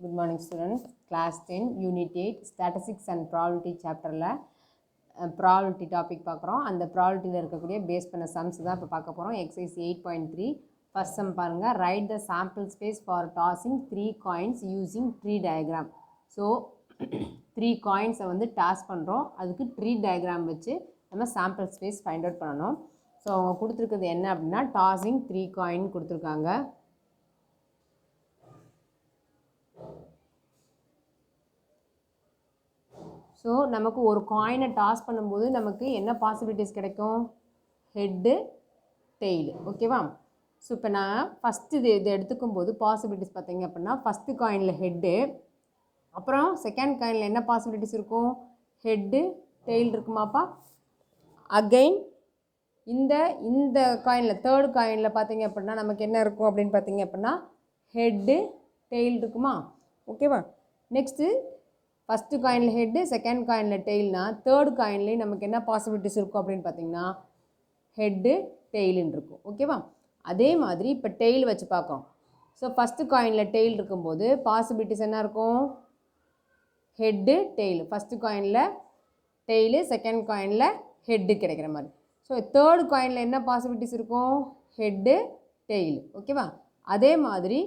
Good morning students. Class 10 Unit 8 Statistics and Probability chapterல probability topic பார்க்குறோம். அந்த probabilityல இருக்கக்கூடிய base பண்ண sums தான் இப்போ பார்க்க போகிறோம். Exercise 8.3 first sum பாருங்க. Write the sample space for tossing 3 coins using tree diagram. So 3 coins வந்து toss பண்ணுறோம். அதுக்கு tree diagram வச்சு நம்ம sample space find out பண்ணணும். ஸோ அவங்க கொடுத்துருக்குது என்ன அப்படின்னா tossing 3 coin கொடுத்துருக்காங்க. ஸோ நமக்கு ஒரு காயினை டாஸ் பண்ணும்போது நமக்கு என்ன பாசிபிலிட்டிஸ் கிடைக்கும்? Head tail. ஓகேவா? ஸோ இப்போ நான் ஃபஸ்ட்டு இது எடுத்துக்கும் போது பாசிபிலிட்டிஸ் பார்த்தீங்க அப்படின்னா ஃபஸ்ட்டு காயினில் ஹெட்டு, அப்புறம் செகண்ட் காயினில் என்ன பாசிபிலிட்டிஸ் இருக்கும்? Head tail இருக்குமாப்பா. அகெயின் இந்த காயினில் தேர்டு காயினில் பார்த்தீங்க அப்படின்னா நமக்கு என்ன இருக்கும் அப்படின்னு பார்த்தீங்க அப்படின்னா ஹெட்டு டெய்ல் இருக்குமா? ஓகேவா? நெக்ஸ்ட்டு ஃபஸ்ட்டு காயினில் ஹெட்டு, செகண்ட் காயினில் டெய்ல்னா தேர்டு காயின்லேயும் நமக்கு என்ன பாசிபிலிட்டிஸ் இருக்கும் அப்படின்னு பார்த்தீங்கன்னா ஹெட்டு டெய்லுன்னு இருக்கும். ஓகேவா? அதே மாதிரி இப்போ டெய்ல் வச்சு பார்க்குறோம். ஸோ ஃபஸ்ட்டு காயினில் டெய்ல் இருக்கும்போது பாசிபிலிட்டிஸ் என்ன இருக்கும்? Head tail. ஃபஸ்ட்டு காயினில் டெய்லு, செகண்ட் காயினில் ஹெட்டு கிடைக்கிற மாதிரி. ஸோ தேர்டு காயினில் என்ன பாசிபிலிட்டிஸ் இருக்கும்? Head tail. ஓகேவா? அதே மாதிரி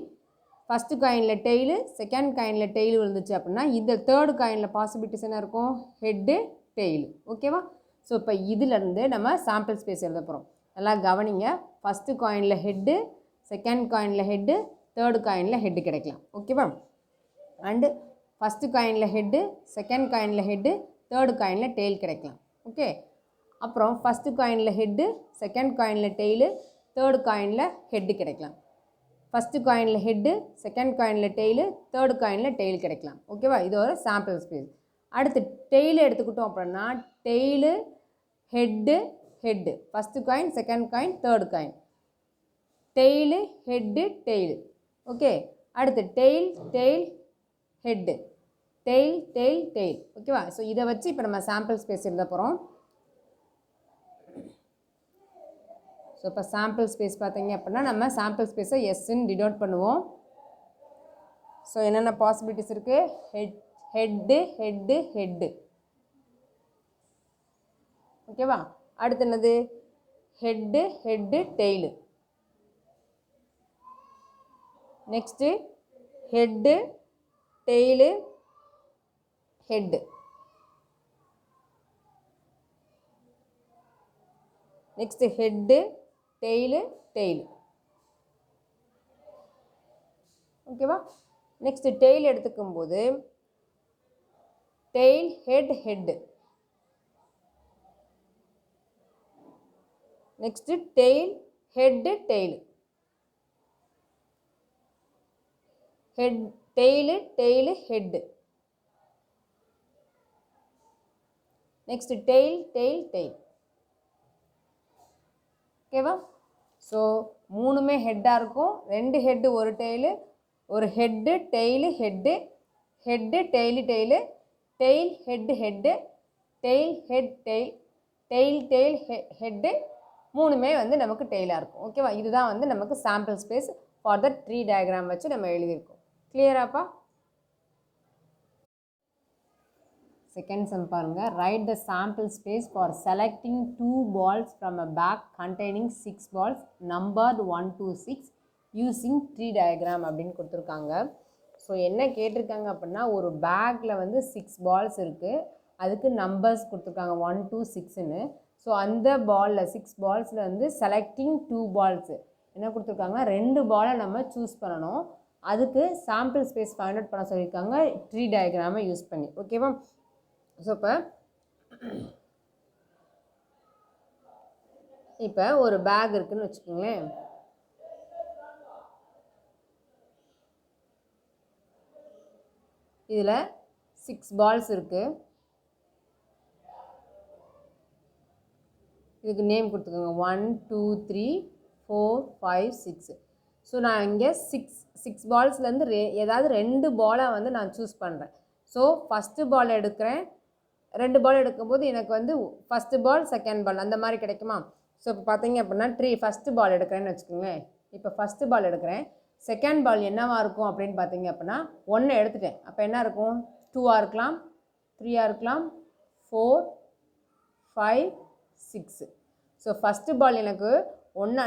ஃபஸ்ட்டு காயினில் டெய்லு, செகண்ட் காயினில் டெய்லு விழுந்துச்சு அப்படின்னா இந்த தேர்டு காயினில் பாசிபிலிட்டிஸ் என்ன இருக்கும்? Head tail. ஓகேவா? ஸோ இப்போ இதிலேருந்து நம்ம சாம்பிள் ஸ்பேஸ் எழுத போகிறோம். நல்லா கவனிங்க. ஃபஸ்ட்டு காயினில் ஹெட்டு, செகண்ட் காயினில் ஹெட்டு, தேர்டு காயினில் ஹெட்டு கிடைக்கலாம். ஓகேவா? அண்டு ஃபஸ்ட்டு காயினில் ஹெட்டு, செகண்ட் காயினில் ஹெட்டு, தேர்டு காயினில் டெய்ல் கிடைக்கலாம். ஓகே. அப்புறம் ஃபஸ்ட்டு காயினில் ஹெட்டு, செகண்ட் காயினில் டெய்லு, தேர்டு காயினில் ஹெட்டு கிடைக்கலாம். ஃபஸ்ட்டு காயினில் ஹெட்டு, செகண்ட் காயினில் டெய்லு, தேர்டு காயினில் டெய்ல் கிடைக்கலாம். ஓகேவா? இது ஒரு சாம்பிள் ஸ்பேஸ். அடுத்து டெய்லு எடுத்துக்கிட்டோம் அப்படின்னா டெய்லு ஹெட்டு ஹெட்டு, ஃபஸ்ட்டு காயின், செகண்ட் காயின், தேர்டு காயின், டெய்லு ஹெட்டு டெய்லு. ஓகே. அடுத்து tail tail head, tail tail tail. ஓகேவா? ஸோ இதை வச்சு இப்போ நம்ம சாம்பிள் ஸ்பேஸ் எழுத போகிறோம். ஸோ இப்போ சாம்பிள் ஸ்பேஸ் பார்த்தீங்க அப்படின்னா நம்ம சாம்பிள் ஸ்பேஸை எஸ்ன்னு டினோட் பண்ணுவோம். ஸோ என்னென்ன பாசிபிலிட்டிஸ் இருக்குது? Head head head. ஓகேவா? அடுத்து என்னது? Head head tail. Next head tail head. Next head tail tail. ஓகேவா? நெக்ஸ்ட்டு டெய்ல் எடுத்துக்கும்போது tail head head. Next tail head tail. Head tail tail head. Next tail tail tail. ஓகேவா? So மூணுமே ஹெட்டாக இருக்கும். 2 head ஒரு டெய்லு, ஒரு head tail head, head tail tail, tail head head, tail head tail, tail tail head, மூணுமே வந்து நமக்கு டெய்லாக இருக்கும். ஓகேவா? இதுதான் வந்து நமக்கு sample space for the tree diagram வச்சு நம்ம எழுதியிருக்கோம். கிளியராப்பா? செகண்ட் சம் பாருங்க. Right the sample space for selecting 2 balls from a bag containing 6 balls numbered 1 to 6 using tree diagram அப்படின்னு கொடுத்துருக்காங்க. ஸோ என்ன கேட்டிருக்காங்க அப்படின்னா ஒரு பேக்கில் வந்து 6 balls இருக்குது, அதுக்கு நம்பர்ஸ் கொடுத்துருக்காங்க 1 to 6ன்னு. ஸோ அந்த பாலில் 6 balls-ல வந்து செலக்டிங் 2 balls என்ன கொடுத்துருக்காங்க? 2 பாலை நம்ம சூஸ் பண்ணணும். அதுக்கு சாம்பிள் ஸ்பேஸ் ஃபைண்ட் அவுட் பண்ண சொல்லியிருக்காங்க ட்ரீ டயக்ராமை யூஸ் பண்ணி. ஓகேவா? ஸோ இப்போ ஒரு பேக் இருக்குதுன்னு வச்சுக்கோங்களேன். இதில் 6 balls இருக்குது. இதுக்கு நேம் கொடுத்துக்கோங்க 1 2 3 4 5 6. ஸோ நான் இங்கே 6 balls-லேருந்து ஏதாவது 2 பாலை வந்து நான் சூஸ் பண்ணுறேன். ஸோ ஃபஸ்ட்டு பால் எடுக்கிறேன். 2 பால் எடுக்கும்போது எனக்கு வந்து ஃபஸ்ட்டு பால், செகண்ட் பால் அந்த மாதிரி கிடைக்குமா? ஸோ இப்போ பார்த்தீங்க அப்படின்னா ஃபஸ்ட்டு பால் எடுக்கிறேன்னு வச்சுக்கோங்களேன். இப்போ ஃபஸ்ட்டு பால் எடுக்கிறேன். செகண்ட் பால் என்னவாக இருக்கும் அப்படின்னு பார்த்தீங்க அப்படின்னா 1 எடுத்துட்டேன். அப்போ என்ன இருக்கும்? 2ஆக இருக்கலாம், 3ஆக இருக்கலாம், 4, 5, 6. ஸோ ஃபஸ்ட்டு பால் எனக்கு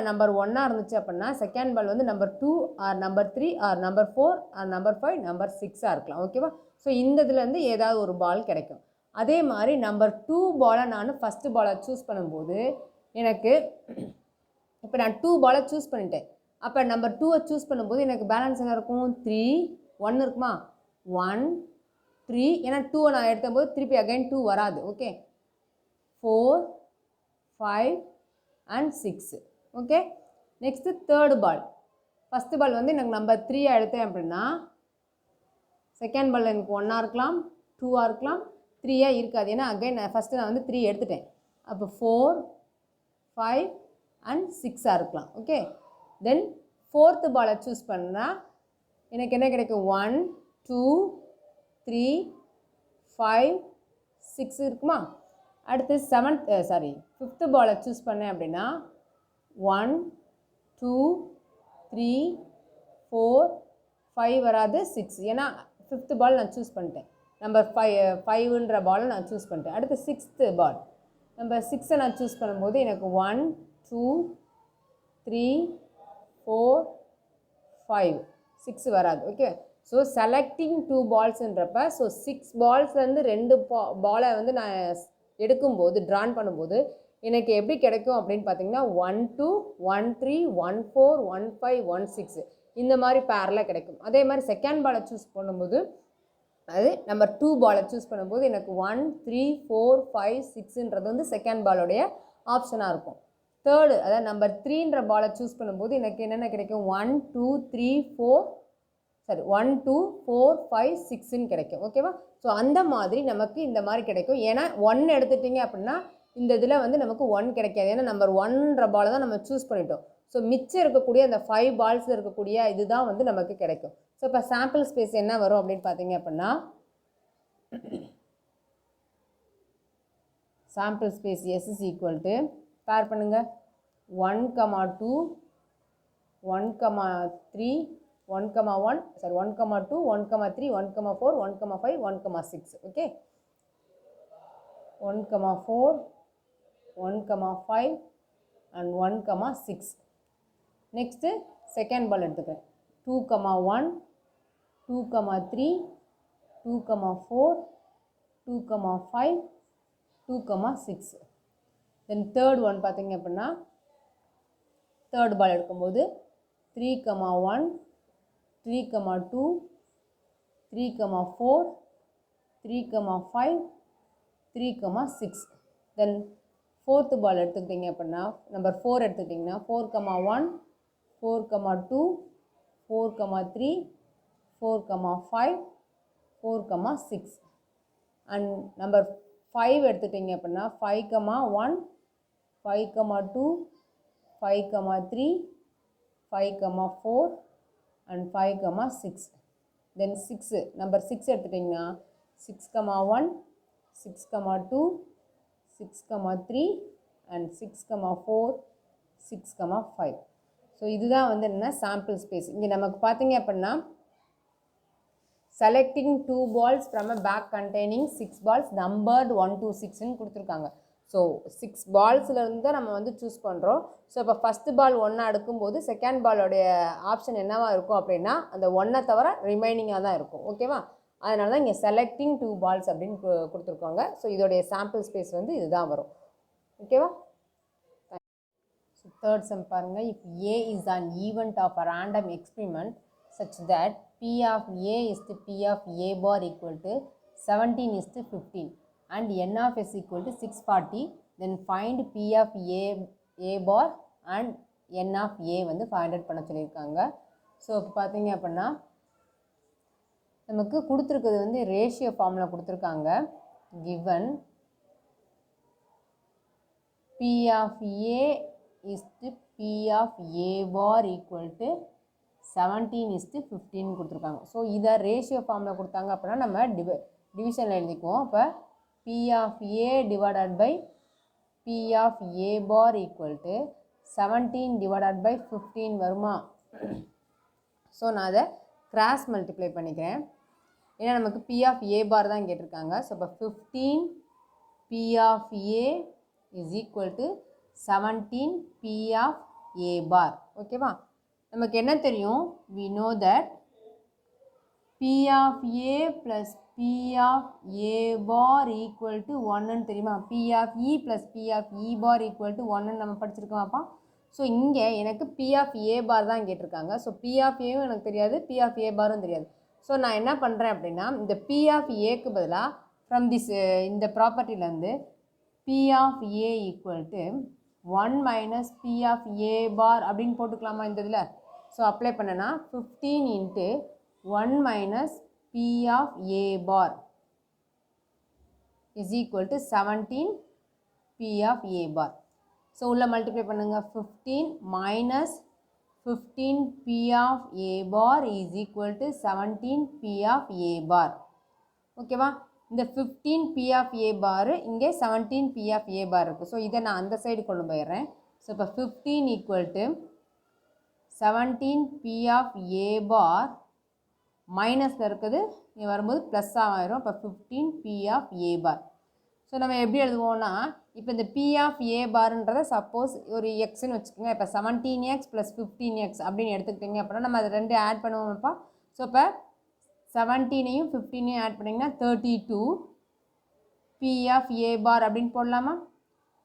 நம்பர் 1ஆக இருந்துச்சு அப்படின்னா செகண்ட் பால் வந்து நம்பர் 2 or number 3 or number 4 or number 5 number 6ஆக இருக்கலாம். ஓகேவா? ஸோ இந்த இதுலேருந்து ஏதாவது ஒரு பால் கிடைக்கும். அதே மாதிரி நம்பர் 2 பாலை நான் ஃபஸ்ட்டு பாலை சூஸ் பண்ணும்போது எனக்கு இப்போ நான் 2 பாலை சூஸ் பண்ணிட்டேன். அப்போ நம்பர் 2-ஐ சூஸ் பண்ணும்போது எனக்கு பேலன்ஸ் என்ன இருக்கும்? 3, 1 இருக்குமா? 1, 3, ஏன்னா 2-ஐ நான் எடுத்தபோது திருப்பி அகைன் 2 வராது. Okay, 4, 5 and 6. Okay, next third ball. First ball வந்து எனக்கு நம்பர் 3-ஐ எடுத்தேன் அப்படின்னா செகண்ட் பால் எனக்கு 1ஆக இருக்கலாம், 2ஆக இருக்கலாம், 3-ஆக இருக்காது. ஏன்னா அகைன் ஃபஸ்ட்டு நான் வந்து 3 எடுத்துட்டேன். அப்போ 4, 5 அண்ட் 6ஆக இருக்கலாம். ஓகே, தென் ஃபோர்த்து பாலை சூஸ் பண்ணால் எனக்கு என்ன கிடைக்கும்? 1, 2, 3, 5, 6 இருக்குமா? அடுத்து ஃபிஃப்த்து பாலை சூஸ் பண்ணேன் அப்படின்னா 1, 2, 3, 4, 5 வராது, 6. ஏன்னா ஃபிஃப்த்து பால் நான் சூஸ் பண்ணிட்டேன். நம்பர் 5ன்ற பாலை நான் சூஸ் பண்ணிட்டேன். அடுத்து சிக்ஸ்த்து பால். நம்பர் 6-ஐ நான் சூஸ் பண்ணும்போது எனக்கு 1, 2, 3, 4, 5, 6 வராது. ஓகே, ஸோ செலக்டிங் 2 பால்ஸுன்றப்ப ஸோ 6 பால்ஸ்லேருந்து 2 பாலை வந்து நான் எடுக்கும்போது ட்ரான் பண்ணும்போது எனக்கு எப்படி கிடைக்கும் அப்படின்னு பார்த்தீங்கன்னா 1, 2, 1, 3, 1, 4, 1, 5, 1, 6 இந்த மாதிரி பேரில் கிடைக்கும். அதே மாதிரி செகண்ட் பாலை சூஸ் பண்ணும்போது அது நம்பர் 2 பாலை சூஸ் பண்ணும்போது எனக்கு 1, 3, 4, 5, 6ன்றது வந்து செகண்ட் பாலோடைய ஆப்ஷனாக இருக்கும். தேர்டு அதாவது நம்பர் 3ன்ற பாலை சூஸ் பண்ணும்போது எனக்கு என்னென்ன கிடைக்கும்? 1, 2, 3, 1, 2, 4, 5, 6ன்னு கிடைக்கும். ஓகேவா? ஸோ அந்த மாதிரி நமக்கு இந்த மாதிரி கிடைக்கும். ஏன்னா 1 எடுத்துட்டிங்க அப்படின்னா இந்த இதில் வந்து நமக்கு 1 கிடைக்காது. ஏன்னா நம்பர் 1ன்ற பாலை தான் நம்ம சூஸ் பண்ணிட்டோம். ஸோ மிச்சம் இருக்கக்கூடிய அந்த 5 பால்ஸில் இருக்கக்கூடிய இதுதான் வந்து நமக்கு கிடைக்கும். ஸோ இப்போ சாம்பிள் ஸ்பேஸ் என்ன வரும் அப்படின்னு பார்த்தீங்க அப்படின்னா sample space S is equal to பேர் பண்ணுங்கள் 1, 2, 1, 3, 1, 1, 1, 2, 1, 3, 1, 4, 1, 5, 1, 6. Okay, 1, 4, 1, 5 and 1, 6. Next second ball எடுத்துக்கிறேன். 2, 1, 2, 3, 2, 4, 2, 5, 2, 6. தென் தேர்ட் ஒன் பார்த்தீங்க அப்படின்னா தேர்ட் பால் எடுக்கும்போது 3, 1, 3, 2, 3, 4, 3, 5, 3, 6. தென் ஃபோர்த்து பால் எடுத்துக்கிட்டிங்க அப்படின்னா நம்பர் 4 எடுத்துக்கிட்டிங்கன்னா 4, 1, 4, 2, 4, 3, 4, 5, 4, 6. அண்ட் நம்பர் 5 எடுத்துக்கிட்டிங்க அப்படின்னா 5, 1, 5, 2, 5, 3, 5, 4 and 5, 6. தென் 6 நம்பர் 6 எடுத்துட்டிங்கன்னா 6, 1, 6, 2, 6, 3 and 6, 4, 6, 5. ஸோ இதுதான் வந்து என்னென்னா சாம்பிள் ஸ்பேஸ். இங்கே நமக்கு பார்த்தீங்க அப்படின்னா selecting 2 balls from a bag containing 6 balls numbered 1 to 6ன்னு கொடுத்துருக்காங்க. ஸோ 6 பால்ஸ்லேருந்து தான் நம்ம வந்து சூஸ் பண்ணுறோம். ஸோ இப்போ ஃபஸ்ட்டு பால் 1 எடுக்கும்போது செகண்ட் பாலோடைய ஆப்ஷன் என்னவாக இருக்கும் அப்படின்னா அந்த 1 தவிர ரிமைனிங்காக தான் இருக்கும். ஓகேவா? அதனால தான் இங்கே செலக்டிங் 2 balls அப்படின்னு கொடுத்துருக்காங்க. ஸோ இதோடைய சாம்பிள் ஸ்பேஸ் வந்து இதுதான் வரும். ஓகேவா? ஸோ தேர்ட் சம் பாருங்கள். If A is an event of a random experiment such that P of A is to P of A bar equal to 17 is to 15 and N of S equal to 640, then find P of A bar and N of A வந்து find out பண்ண சொல்லியிருக்காங்க. So இப்போ பார்த்தீங்க அப்படின்னா நமக்கு கொடுத்துருக்குது வந்து ratio ஃபார்மில் கொடுத்துருக்காங்க. given P of A is to P of A bar equal to 17 is to 15 கொடுத்துருக்காங்க. ஸோ இதை ரேஷியோ ஃபார்மில் கொடுத்தாங்க அப்படின்னா நம்ம டிவிஷனில் எழுதிக்குவோம். இப்போ P of A divided by P of A bar equal to 17 divided by 15 வருமா? ஸோ நான் அதை கிராஸ் மல்டிப்ளை பண்ணிக்கிறேன். ஏன்னா நமக்கு பி ஆஃப் ஏ பார் தான் கேட்டிருக்காங்க. ஸோ இப்போ 15 P of A is equal to 17 P of A bar. ஓகேவா? நமக்கு என்ன தெரியும்? we know that P of A plus P of A bar equal to 1 தெரியுமா? P of E plus P of E bar equal to 1 நம்ம படிச்சிருக்கோமாப்பா? So இங்கே எனக்கு P of A bar தான் கேட்டிருக்காங்க. ஸோ P of Aவும் எனக்கு தெரியாது, P of A பாரும் தெரியாது. ஸோ நான் என்ன பண்ணுறேன் அப்படின்னா, இந்த P of Aக்கு பதிலாக ஃப்ரம் திஸ் இந்த ப்ராப்பர்ட்டிலேருந்து P of A equal to 1 minus P of A bar அப்படின்னு போட்டுக்கலாமா இந்த இதில்? ஸோ அப்ளை பண்ணனா 15 into 1 minus P of A bar is equal to 17 P of A bar. So உள்ள multiply பண்ணுங்க. 15 minus 15 P of A bar is equal to 17 P of A bar. ஓகேவா? இந்த 15 P of A bar இங்கே 17 P of A bar இருக்கு. So இதை நான் அந்த side கொண்டு போயிடுறேன். ஸோ இப்போ 15 equal to 17 P of A bar மைனஸில் இருக்குது, இங்கே வரும்போது ப்ளஸ்ஸாக ஆயிரும். அப்போ 15 P of A bar. So நம்ம எப்படி எழுதுவோம்னா, இப்போ இந்த P of A barன்றதை சப்போஸ் ஒரு எக்ஸ்ன்னு வச்சுக்கோங்க. இப்போ 17x + 15x அப்படின்னு எடுத்துக்கிட்டிங்க அப்படின்னா நம்ம அதை ரெண்டு ஆட் பண்ணுவோம்ப்பா. ஸோ இப்போ 17ஐயும் 15ஐயும் ஆட் பண்ணிங்கன்னா 32 P of A bar அப்படின்னு போடலாமா?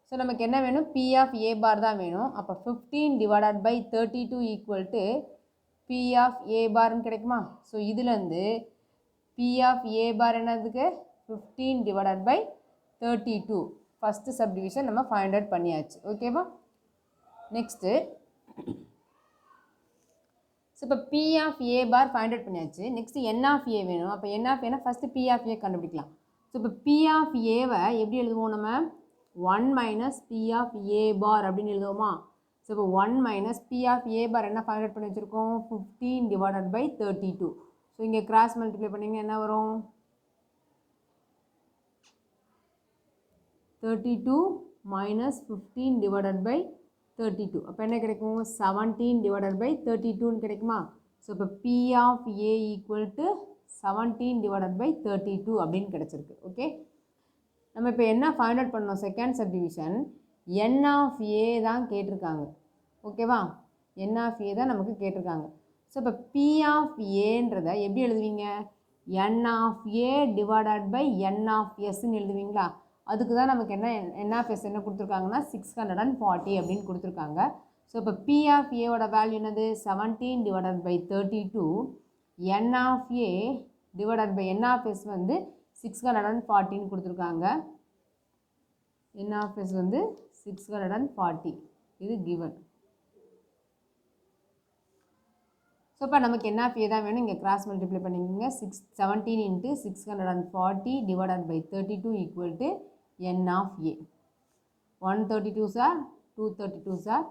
ஸோ நமக்கு என்ன வேணும்? P of A bar தான் வேணும். அப்போ 15 divided by 32 equal to P of A barன்னு கிடைக்குமா? ஸோ இதுலேருந்து P of A bar என்னதுக்கு? 15 divided by 32. ஃபஸ்ட்டு சப்டிவிஷன் நம்ம ஃபைண்ட் அவுட் பண்ணியாச்சு. ஓகேவா? நெக்ஸ்ட்டு ஸோ இப்போ P of A bar find out பண்ணியாச்சு. நெக்ஸ்ட்டு N of A வேணும். அப்போ N of Aனா ஃபஸ்ட்டு P of A கண்டுபிடிக்கலாம். ஸோ இப்போ P of Aவை எப்படி எழுதுவோம் நம்ம? 1 minus P of A bar அப்படின்னு எழுதுவோமா? ஸோ இப்போ 1 minus P of A bar என்ன ஃபைண்ட் அவுட் பண்ணி வச்சுருக்கோம்? 15 divided by 32. ஸோ இங்கே கிராஸ் மல்டிப்ளை பண்ணிங்கன்னா என்ன வரும்? 32 minus 15 divided by 32. அப்போ என்ன கிடைக்கும்? 17 divided by 32ன்னு கிடைக்குமா? ஸோ இப்போ P of A equal to 17 divided by 32 அப்படின்னு கிடச்சிருக்கு. ஓகே, நம்ம இப்போ என்ன ஃபைண்ட் அவுட் பண்ணோம்? Second subdivision N of A தான் கேட்டிருக்காங்க. ஓகேவா? N of A தான் நமக்கு கேட்டிருக்காங்க. ஸோ இப்போ P of Aன்றதை எப்படி எழுதுவீங்க? N of A divided by N of Sன்னு எழுதுவீங்களா? அதுக்கு தான் நமக்கு என்ன N of S என்ன கொடுத்துருக்காங்கன்னா 640 அப்படின்னு கொடுத்துருக்காங்க. ஸோ இப்போ P of Aவோட வேல்யூ என்னது? 17 divided by 32. N of A divided by N of S வந்து 640ன்னு கொடுத்துருக்காங்க. N of S வந்து 640. இது கிவன். ஸோ இப்போ நமக்கு N of A தான் வேணும். இங்கே கிராஸ் மல்டிப்ளை பண்ணிக்கோங்க. 17 into 640 divided by 32 equal to N of A. 132s are 232s are.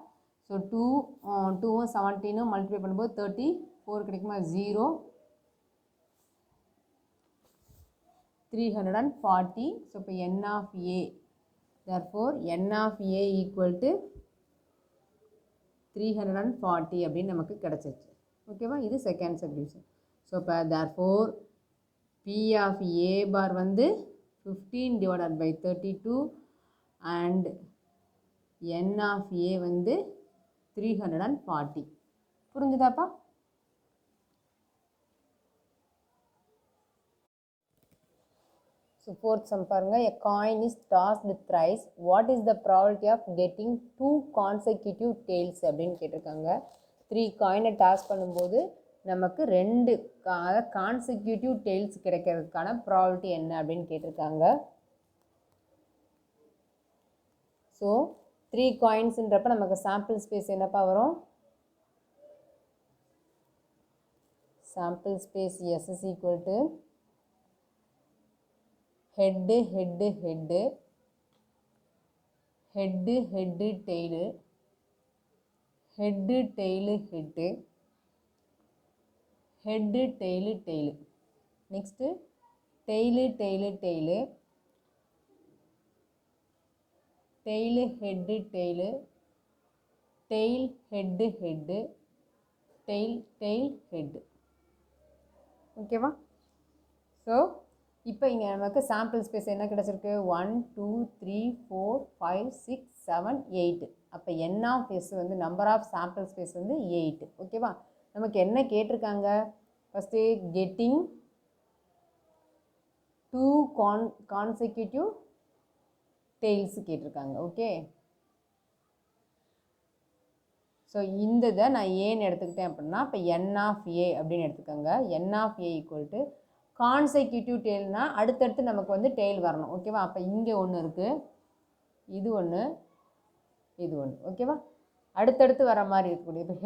So 2ம் 17ம் மல்டிப்ளை பண்ணும்போது 34 கிடைக்குமா? 0 340. ஸோ இப்போ N of A, therefore N of A equal to 340 அப்படின்னு நமக்கு கிடச்சிருச்சு. ஓகேவா? இது செகண்ட் சப்டிவிஷன். ஸோ இப்போ therefore P of A bar வந்து 15 divided by 32 and N of A வந்து 340. புரிஞ்சுதாப்பா? ஸோ ஃபோர்த் சம் பாருங்க. A coin is tossed thrice. What is the probability of getting 2 consecutive tails அப்படின்னு கேட்டிருக்காங்க. 3 காயினை டாஸ் பண்ணும்போது நமக்கு 2 கான்செக்யூட்டிவ் tails கிடைக்கிறதுக்கான ப்ராபபிலிட்டி என்ன அப்படின்னு கேட்டிருக்காங்க. ஸோ 3 காயின்ஸ்ன்றப்ப நமக்கு சாம்பிள் ஸ்பேஸ் என்னப்பா வரும்? Sample space S is equal to head head head head head tail head tail head head tail tail. Next tail tail tail tail head tail tail head head tail head. ஓகேவா? So இப்போ இங்கே நமக்கு sample space என்ன கிடச்சிருக்கு? 1 2 3 4 5 6 7 8. அப்போ n of s வந்து number of sample space வந்து 8. ஓகேவா? நமக்கு என்ன கேட்டிருக்காங்க? ஃபஸ்ட்டு கெட்டிங் 2 கான்செக்யூட்டிவ் டெய்ல்ஸ் கேட்டிருக்காங்க. ஓகே, ஸோ இந்த இதை நான் ஏன்னு எடுத்துக்கிட்டேன் அப்படின்னா இப்போ n ஆஃப் ஏ அப்படின்னு எடுத்துக்கோங்க. n of A equal to consecutive டெய்ல்னால் அடுத்தடுத்து நமக்கு வந்து டெய்ல் வரணும். ஓகேவா? அப்போ இங்கே ஒன்று இருக்குது, இது ஒன்று, இது ஒன்று. ஓகேவா? அடுத்தடுத்து வர மாதிரி இருக்கக்கூடிய இப்போ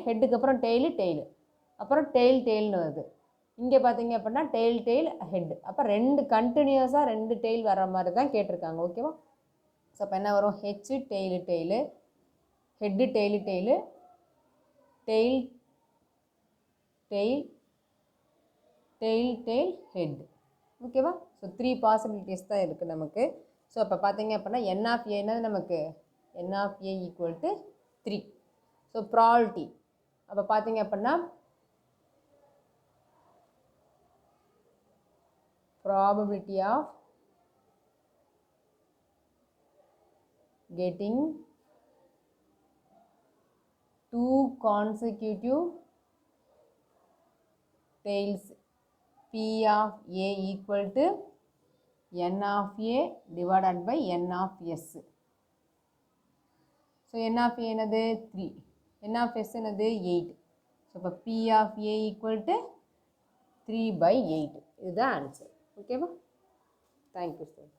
ஹெட்டுக்கு அப்புறம் டெய்லு அப்புறம் டெய்ல்னு வருது. இங்கே பார்த்தீங்க அப்படின்னா டெய்ல் ஹெட். அப்போ ரெண்டு கண்டினியூஸாக 2 டெய்ல் வர மாதிரி தான் கேட்டிருக்காங்க. ஓகேவா? ஸோ அப்போ என்ன வரும்? H tail head tail tail head. ஓகேவா? ஸோ 3 பாசிபிலிட்டிஸ் தான் இருக்குது நமக்கு. ஸோ அப்போ பார்த்தீங்க அப்படின்னா n ஆஃப் ஏன்னா நமக்கு n of A equal to 3. So probability அப்போ பார்த்தீங்க அப்படின்னா probability of getting 2 consecutive tails P of A equal to n of A divided by n of S. So n of A என்னது 3, n of S என்னது 8. So இப்போ P of A equal to 3/8. இதுதான் answer. ஓகேவா? Thank you sir.